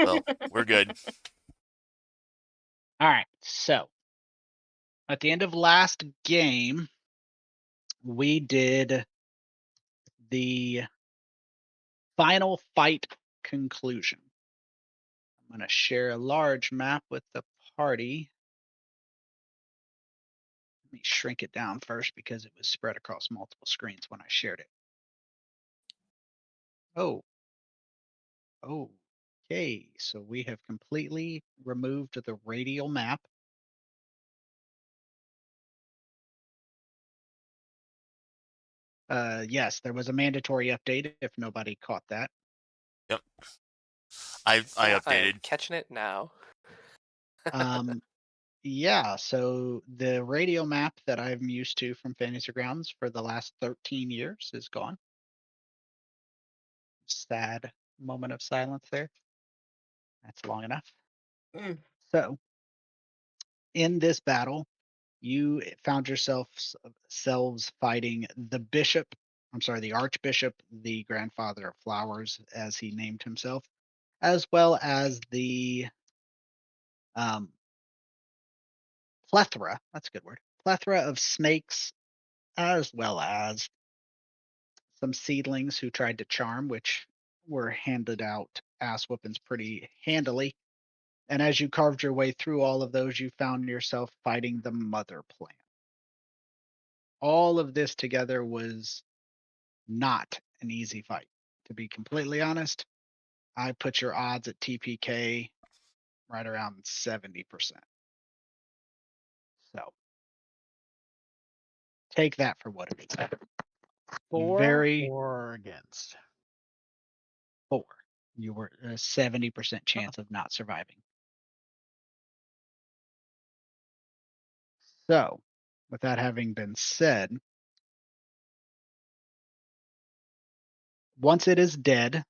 Well, we're good. All right. So at the end of last game, we did the final fight conclusion. I'm going to share a large map with the party. Let me shrink it down first because it was spread across multiple screens when I shared it. Oh, okay. So we have completely removed the radial map. Yes, there was a mandatory update if nobody caught that. Yep. I I am updated. catching it now. Um, yeah, so the radio map that I'm used to from Fantasy Grounds for the last 13 years is gone. Sad moment of silence there. That's long enough. Mm. So, in this battle, you found selves fighting the bishop. I'm sorry, the archbishop, the grandfather of flowers, as he named himself, as well as the um, plethora. That's a good word. Plethora of snakes, as well as some seedlings who tried to charm, which were handed out ass whoopings pretty handily. And as you carved your way through all of those, you found yourself fighting the mother plant. All of this together was not an easy fight. To be completely honest, I put your odds at TPK right around 70%. So take that for what it is. For Very or against? poor. You were a 70% chance of not surviving. So, with that having been said, once it is dead,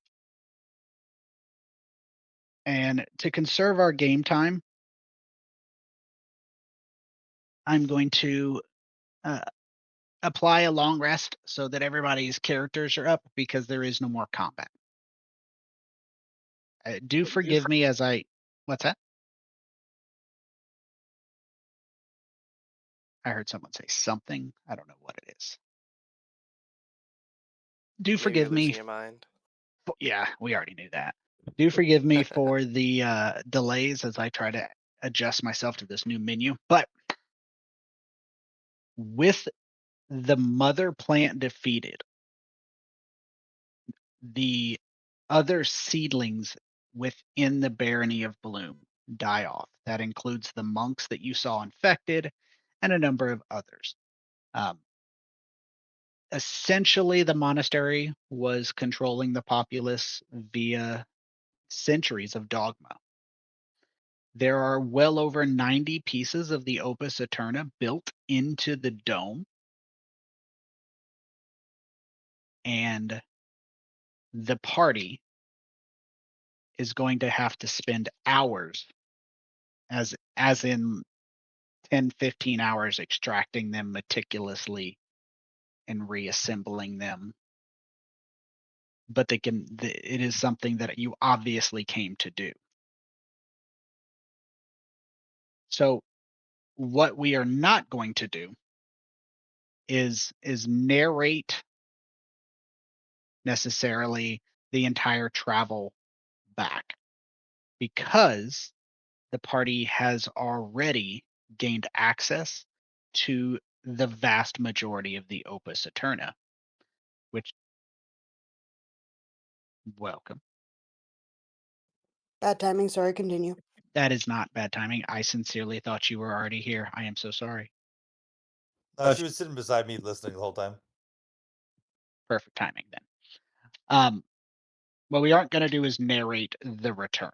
and to conserve our game time, I'm going to uh, apply a long rest so that everybody's characters are up because there is no more combat. Do forgive me as I. What's that? I heard someone say something. I don't know what it is. Do Maybe you're forgive me. losing your mind. Yeah, we already knew that. Do forgive me for the delays as I try to adjust myself to this new menu. But with the mother plant defeated, the other seedlings within the barony of bloom die off. That includes the monks that you saw infected and a number of others. Um, Essentially, the monastery was controlling the populace via centuries of dogma. There are well over 90 pieces of the Opus Eterna built into the dome, and the party is going to have to spend hours, as in 10, 15 hours, extracting them meticulously and reassembling them. But it is something that you obviously came to do. So what we are not going to do is narrate necessarily the entire travel back, because the party has already gained access to the vast majority of the Opus Eterna, which, welcome. Bad timing. Sorry, continue. That is not bad timing. I sincerely thought you were already here. I am so sorry. She was sitting beside me listening the whole time. Perfect timing then. What we aren't going to do is narrate the return.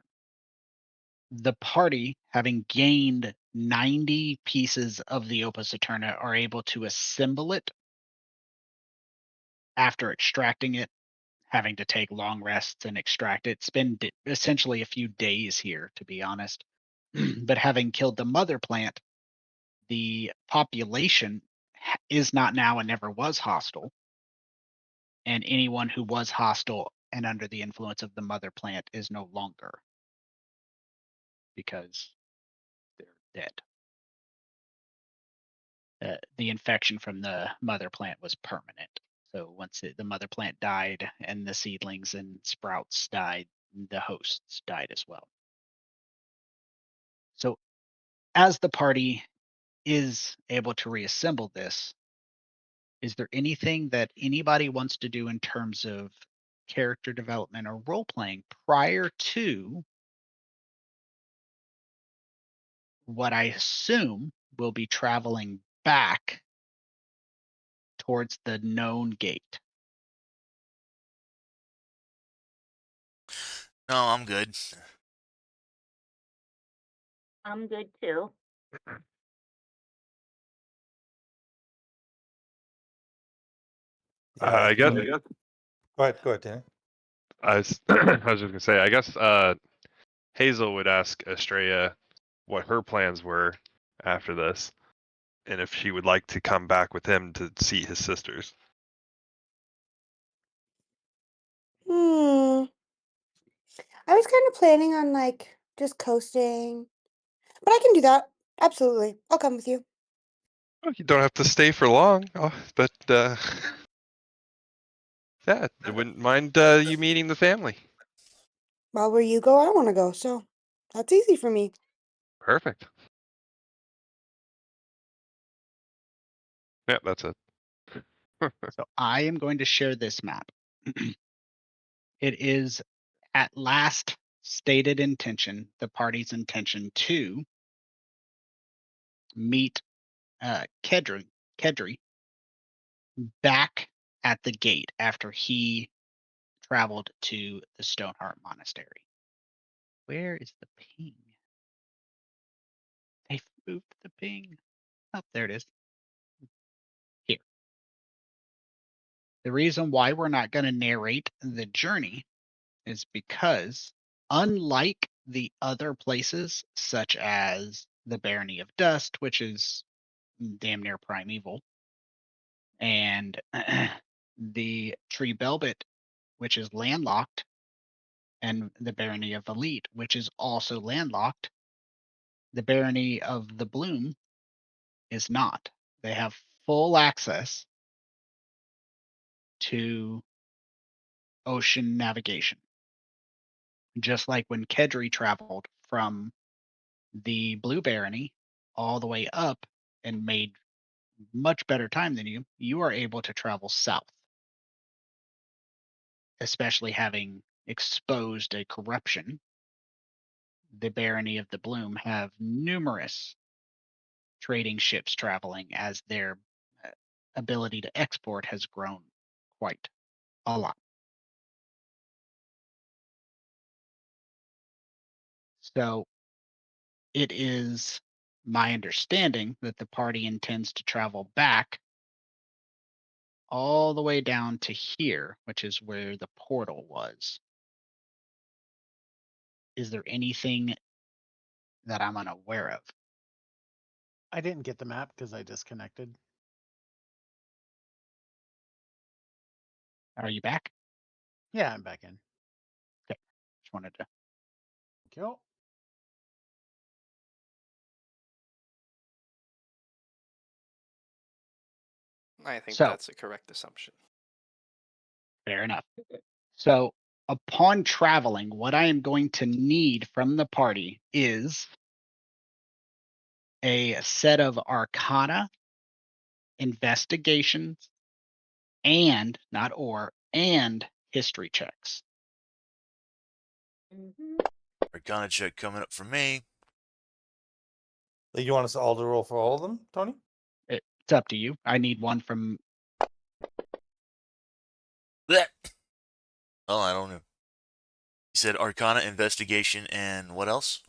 The party, having gained 90 pieces of the Opus Eterna, are able to assemble it after extracting it, having to take long rests and extract it. It's been essentially a few days here, to be honest. But having killed the mother plant, the population is not now and never was hostile. And anyone who was hostile and under the influence of the mother plant is no longer. because they're dead. The infection from the mother plant was permanent. So once the mother plant died and the seedlings and sprouts died, the hosts died as well. So as the party is able to reassemble this, is there anything that anybody wants to do in terms of character development or role playing prior to what I assume will be traveling back towards the known gate? No, I'm good. I'm good too. Yeah, I guess Go ahead, Danny. I was, I was just gonna say, I guess Hazel would ask Estrella what her plans were after this, and if she would like to come back with him to see his sisters. Hmm. I was kind of planning on like just coasting, but I can do that. Absolutely. I'll come with you. Well, you don't have to stay for long, but yeah, I wouldn't mind you meeting the family. Well, where you go, I want to go. So that's easy for me. Perfect. Yeah, that's it. So I am going to share this map. It is at last stated intention, the party's intention to meet Kedry back at the gate after he traveled to the Stoneheart Monastery. Where is the ping? They've moved the ping. Oh, there it is. Here. The reason why we're not going to narrate the journey is because, unlike the other places, such as the Barony of Dust, which is damn near primeval, and the Tree Belbit, which is landlocked, and the Barony of Elite, which is also landlocked, the Barony of the Bloom is not. They have full access to ocean navigation. Just like when Kedry traveled from the Blue Barony all the way up and made much better time than you, you are able to travel south, especially having exposed a corruption. The Barony of the Bloom have numerous trading ships traveling as their ability to export has grown quite a lot. So it is my understanding that the party intends to travel back all the way down to here, which is where the portal was. Is there anything that I'm unaware of? I didn't get the map because I disconnected. Are you back? Yeah, I'm back in. Just wanted to. Thank you. I think So- that's a correct assumption. Fair enough. So upon traveling, what I am going to need from the party is a set of Arcana, investigations, and and history checks. Arcana check coming up for me. You want us all to roll for all of them, Tony? It's up to you. I need one from. Blech. Oh, I don't know. You said Arcana, investigation, and what else?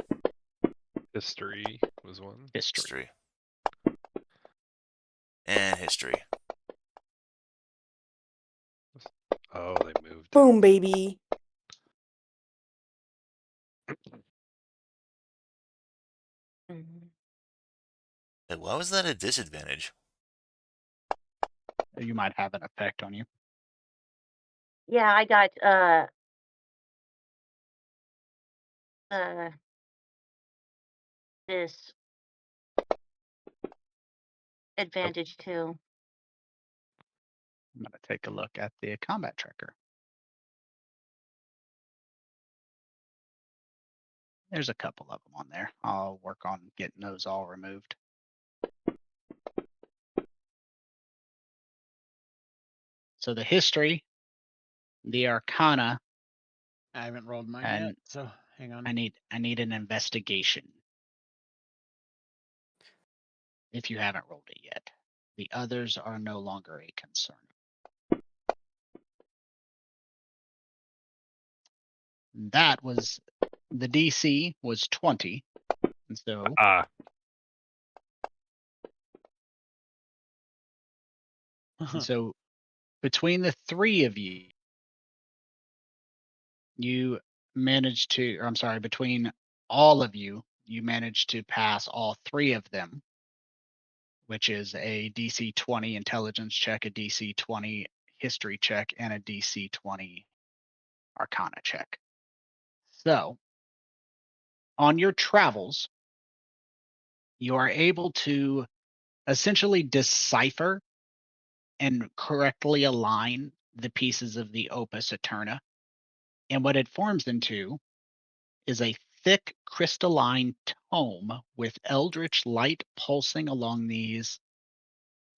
History was one. History. And history. Oh, they moved. Boom, baby. Hey, why was that a disadvantage? You might have an effect on you. Yeah, I got this advantage too. I'm going to take a look at the combat tracker. There's a couple of them on there. I'll work on getting those all removed. So the history, the arcana, I haven't rolled mine and yet, so hang on. I need an investigation. If you haven't rolled it yet. The others are no longer a concern. That was the DC was 20. And so and so between the three of you, you managed to, or I'm sorry, between all of you, you managed to pass all three of them, which is a DC 20 intelligence check, a DC 20 history check, and a DC 20 arcana check. So on your travels, you are able to essentially decipher and correctly align the pieces of the Opus Eterna. And what it forms into is a thick crystalline tome with eldritch light pulsing along these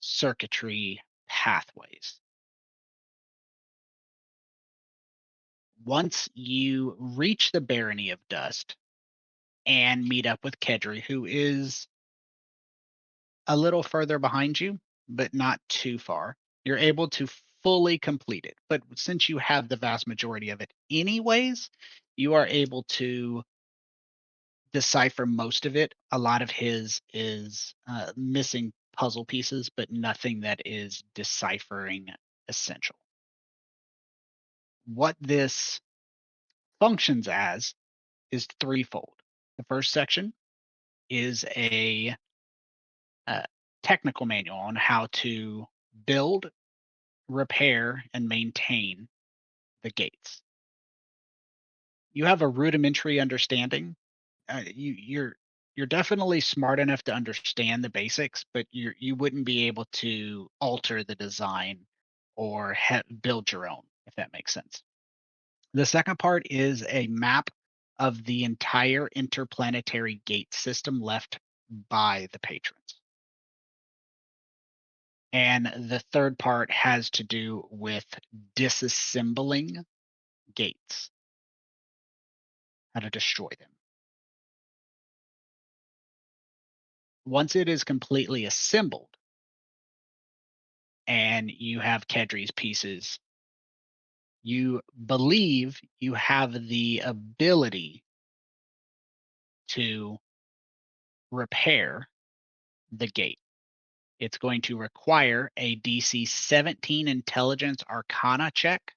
circuitry pathways. Once you reach the Barony of Dust and meet up with Kedri, who is a little further behind you, but not too far, you're able to fully complete it. But since you have the vast majority of it anyways, you are able to decipher most of it. A lot of his is missing puzzle pieces, but nothing that is deciphering essential. What this functions as is threefold. The first section is a technical manual on how to build, repair, and maintain the gates. You have a rudimentary understanding. You're definitely smart enough to understand the basics, but you wouldn't be able to alter the design or build your own, if that makes sense. The second part is a map of the entire interplanetary gate system left by the patrons. And the third part has to do with disassembling gates, how to destroy them. Once it is completely assembled and you have Kedri's pieces, you believe you have the ability to repair the gate. It's going to require a DC 17 intelligence arcana check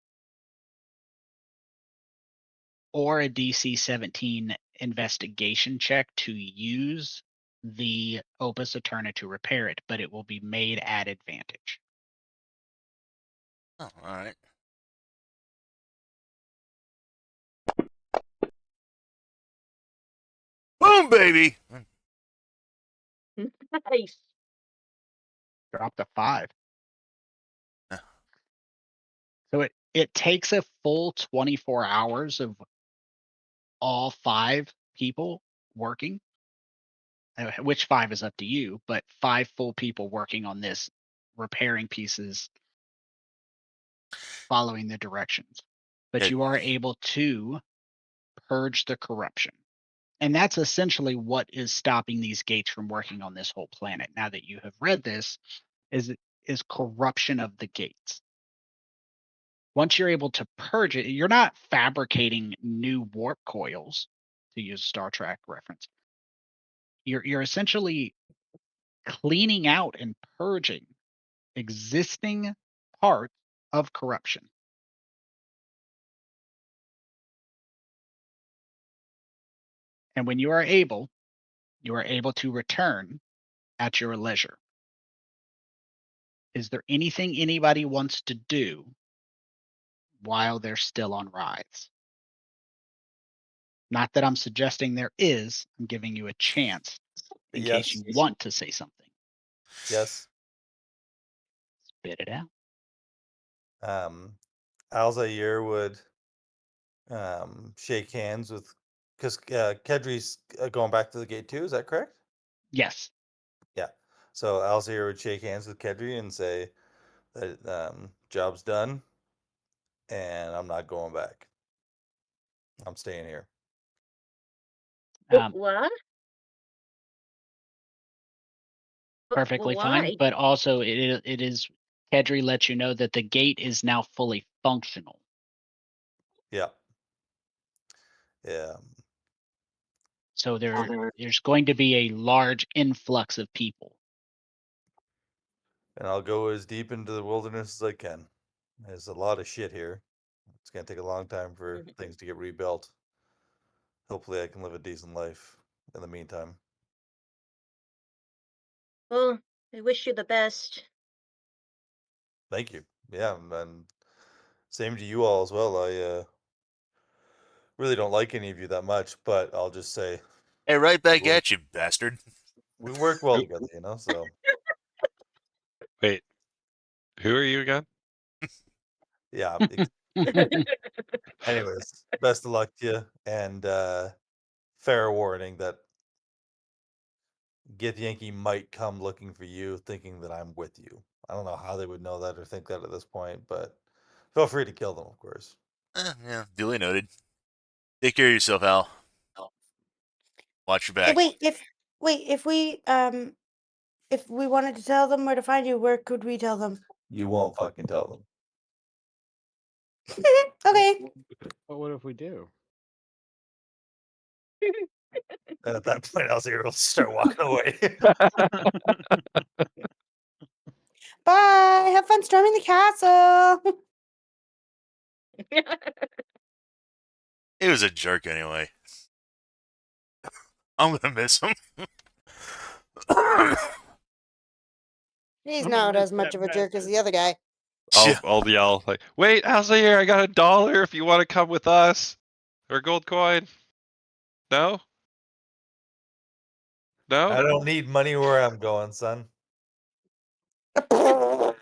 or a DC 17 investigation check to use the Opus Eterna to repair it, but it will be made at advantage. Oh, all right. Boom, baby. Nice. Drop to 5. Yeah. So it takes a full 24 hours of all 5 people working, which 5 is up to you, but 5 full people working on this, repairing pieces, following the directions. But It- you are able to purge the corruption. And that's essentially what is stopping these gates from working on this whole planet. Now that you have read this, is corruption of the gates. Once you're able to purge it, you're not fabricating new warp coils, to use Star Trek reference. You're essentially cleaning out and purging existing parts of corruption. And when you are able to return at your leisure. Is there anything anybody wants to do while they're still on rides? Not that I'm suggesting there is. I'm giving you a chance in case you Yes. want to say something. Yes. Spit it out. Alzair would shake hands with, because Kedri's going back to the gate too. Is that correct? Yes. Yeah. So Alzair would shake hands with Kedri and say that job's done, and I'm not going back. I'm staying here. Um, What? perfectly fine. Why? But also, it is Kedri lets you know that the gate is now fully functional. Yeah. Yeah. So there's going to be a large influx of people. And I'll go as deep into the wilderness as I can. There's a lot of shit here. It's gonna take a long time for things to get rebuilt. Hopefully I can live a decent life in the meantime. Well, I wish you the best. Thank you. Yeah, and same to you all as well. I really don't like any of you that much, but I'll just say Hey, right back Cool. at you, bastard. we work well together, you know, so Wait, who are you again? yeah. Anyways, best of luck to you, and fair warning that Get Yankee might come looking for you, thinking that I'm with you. I don't know how they would know that or think that at this point, but feel free to kill them, of course. Yeah, duly noted. Take care of yourself, Al. Watch your Hey, back. wait, if we wanted to tell them where to find you, where could we tell them? You won't fucking tell them. Okay. But what if we do? And at that point, Alzir will start walking away. Bye. Have fun storming the castle. He was a jerk anyway. I'm gonna miss him. He's I'm gonna not miss as much that of a jerk as bastard. the other guy. I'll yell like, "Wait, Alzair, I got $1 if you want to come with us, or a gold coin." No, no. I don't need money where I'm going, son. What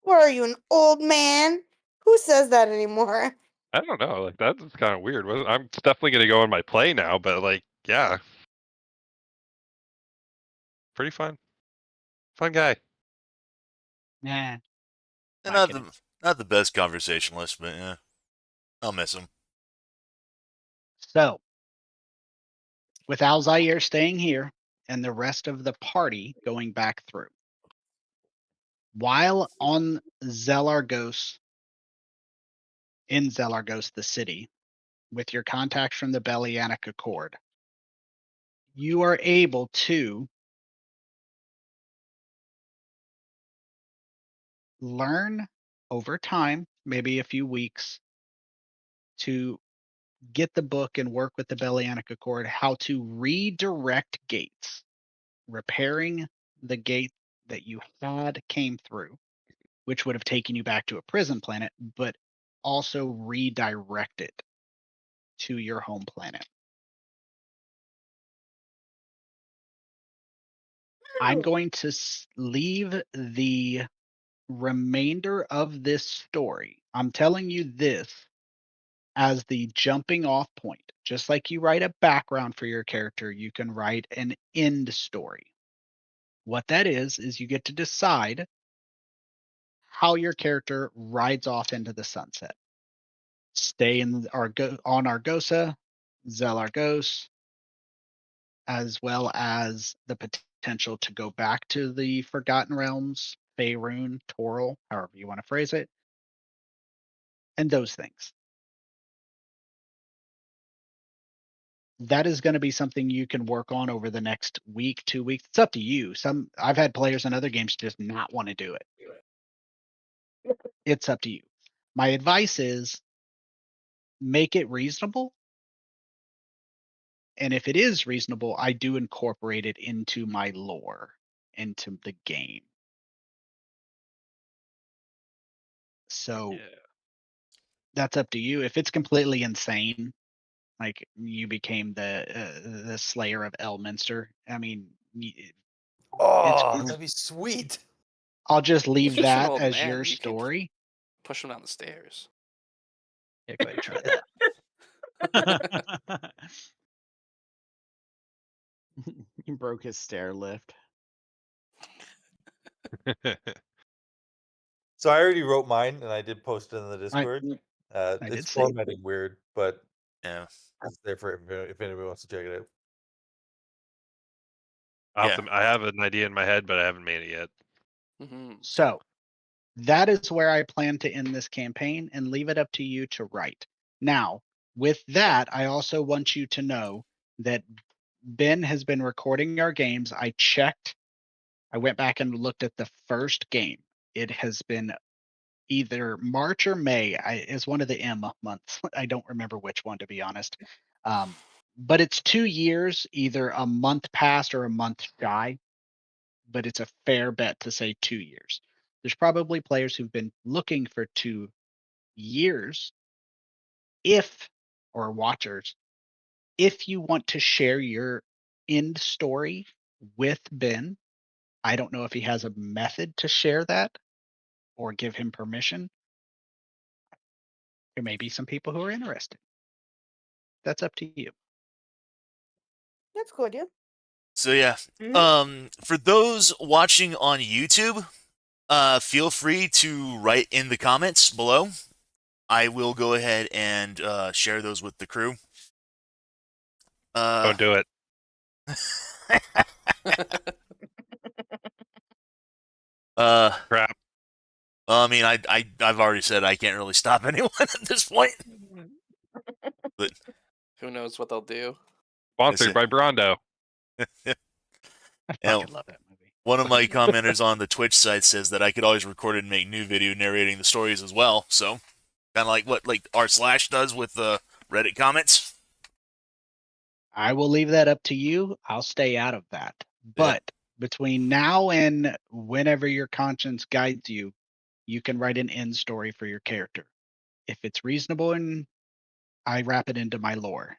are you, an old man? Who says that anymore? I don't know. Like that's kind of weird. I'm definitely gonna go on my play now, but like, yeah, pretty fun. Fun guy. Nah. not Liking the best conversationalist, but yeah, I'll miss him. So, with Alzair staying here and the rest of the party going back through, while on Zelargos, in Zelargos, the city, with your contacts from the Belianic Accord, you are able to learn over time, maybe a few weeks, to get the book and work with the Belianic Accord how to redirect gates, repairing the gate that you had came through, which would have taken you back to a prison planet, but also redirect it to your home planet. I'm Oh, going to leave the remainder of this story. I'm telling you this as the jumping off point. Just like you write a background for your character, you can write an end story. What that is you get to decide how your character rides off into the sunset. Stay in on Argosa, Zelargos, as well as the potential to go back to the Forgotten Realms, Faerun, Toril, however you want to phrase it, and those things. That is going to be something you can work on over the next week, 2 weeks. It's up to you. I've had players in other games just not want to do it. It's up to you. My advice is make it reasonable. And if it is reasonable, I do incorporate it into my lore, into the game. So that's up to you. If it's completely insane, Like you became the Slayer of Elminster. I mean, Oh, that'd be sweet. I'll just leave He's an that old as man, your you could- story. Push him down the stairs. Yeah, go ahead, try that. He broke his stair lift. So I already wrote mine and I did post it in the I Discord. did It's see. formatting weird, but Yeah. it's there for if anybody wants to check it out. I have an idea in my head, but I haven't made it yet. Mm-hmm. So that is where I plan to end this campaign and leave it up to you to write. Now, with that, I also want you to know that Ben has been recording our games. I checked. I went back and looked at the first game. It has been either March or May. It's one of the M months. I don't remember which one, to be honest. But it's 2 years, either a month past or a month shy. But it's a fair bet to say 2 years. There's probably players who've been looking for 2 years, or watchers, if you want to share your end story with Ben. I don't know if he has a method to share that or give him permission. There may be some people who are interested. That's up to you. That's cool, dude. So yeah. Mhm. For those watching on YouTube, feel free to write in the comments below. I will go ahead and share those with the crew. Don't do it. Crap. I mean, I've already said I can't really stop anyone at this point. But Who knows what they'll do? Sponsored by Brondo. I Now, fucking love that movie. one of my commenters on the Twitch site says that I could always record and make new video narrating the stories as well. So, kind of like what r/ does with the Reddit comments. I will leave that up to you. I'll stay out of that. But between now and whenever your conscience guides you, you can write an end story for your character. If it's reasonable and I wrap it into my lore.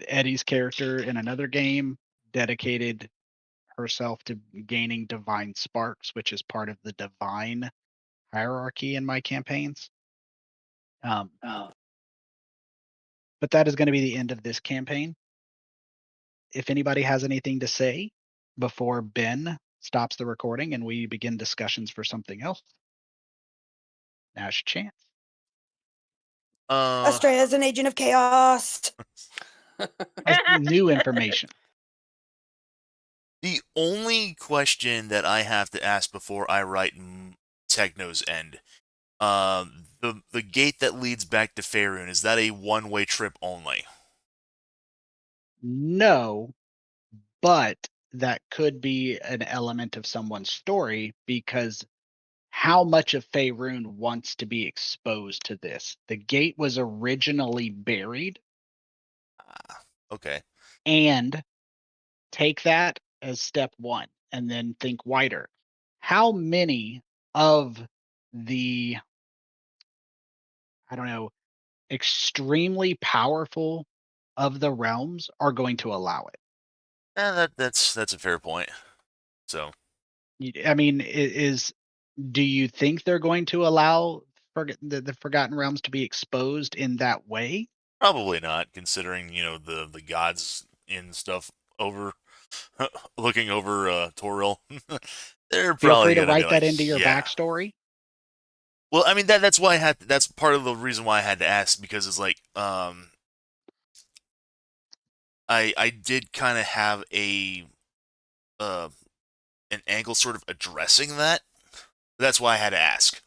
Eddie's character in another game dedicated herself to gaining divine sparks, which is part of the divine hierarchy in my campaigns. But that is going to be the end of this campaign. If anybody has anything to say before Ben stops the recording and we begin discussions for something else, now's your chance. Estrella is an agent of chaos. That's new information. The only question that I have to ask before I write Techno's end, the gate that leads back to Faerun, is that a one-way trip only? No, but that could be an element of someone's story because how much of Faerun wants to be exposed to this? The gate was originally buried, Okay. and take that as step one and then think wider. How many of the, I don't know, extremely powerful of the realms are going to allow it? That's a fair point. So, I mean, do you think they're going to allow the Forgotten Realms to be exposed in that way? probably not, considering, the gods and stuff over looking over Toril. They're Feel probably free to gonna be write that like, into your yeah. backstory. Well, I mean that's why that's part of the reason why I had to ask, because it's like I did kind of have an angle sort of addressing that. That's why I had to ask.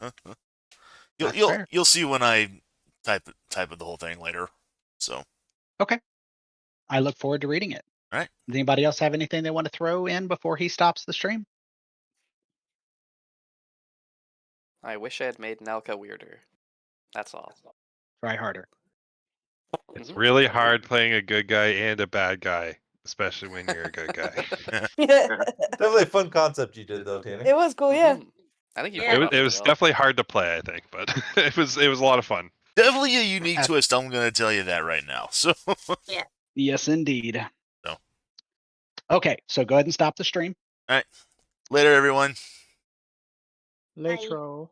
That's fair. You'll see when I type of the whole thing later. So, Okay. I look forward to reading it. all right. Does anybody else have anything they want to throw in before he stops the stream? I wish I had made Nelka weirder. That's all. Try harder. It's Mhm. really hard playing a good guy and a bad guy, especially when you're a good guy. Definitely a fun concept you did though, Tanner. It was cool, yeah. Mhm. I think you Yeah. pulled off It pretty was well. definitely hard to play, I think, but it was a lot of fun. Definitely a unique At- twist. I'm going to tell you that right now. So, Yes, indeed. No. Okay, so go ahead and stop the stream. later, everyone. Latro.